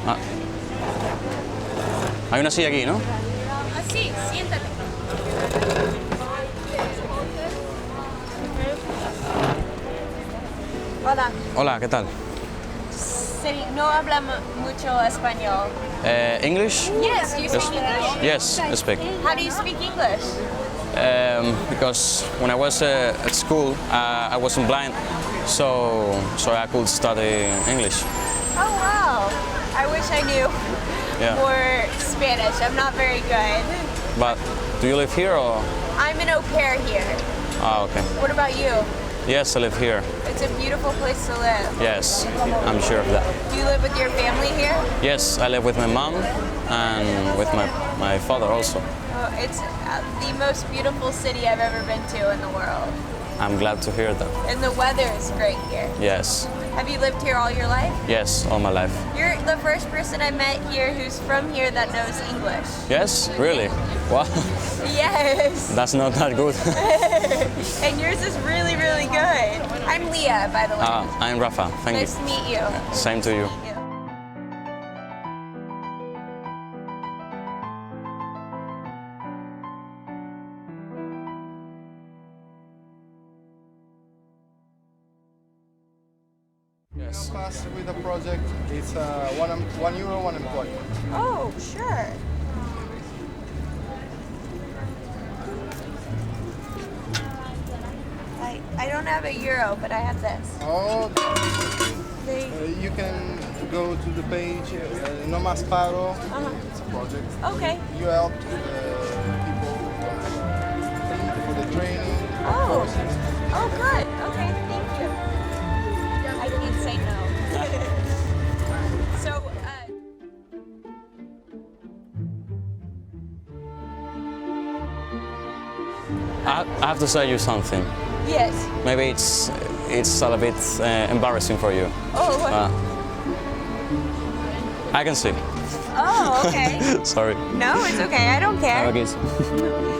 Ah. Hay una silla aquí, ¿no? Sí, siéntate. Hola. Hola, ¿qué tal? Sí, no habla mucho español. English? Yes, do you speak English? Yes, I speak. How do you speak English? Because when I was at school, I wasn't blind, so I could study English. Oh, wow. I wish I knew Yeah. more Spanish. I'm not very good. But do you live here or? I'm an au pair here. Ah, okay. What about you? Yes, I live here. It's a beautiful place to live. Yes, I'm sure of that. Do you live with your family here? Yes, I live with my mom and with my father also. Oh, it's the most beautiful city I've ever been to in the world. I'm glad to hear that. And the weather is great here. Yes, Have you lived here all your life? yes, all my life. You're the first person I met here who's from here that knows English. Yes, really? Wow, Yes. that's not that good. And yours is really, really good. I'm Leah, by the way. I'm Rafa, thank Nice to you. meet you. Same to you. Yes. Pass with the project, it's €1, 1 employee. Oh, sure. I don't have a euro, but I have this. Oh, They, you can go to the page, No Más Paro, it's a project. okay. You help people for the training. Oh. Oh, good. Okay, thank you. I can't say no. So, I have to say you something. yes. Maybe it's a little bit embarrassing for you. Oh, what? I can see. Oh, okay. Sorry. No, it's okay. I don't care. Okay.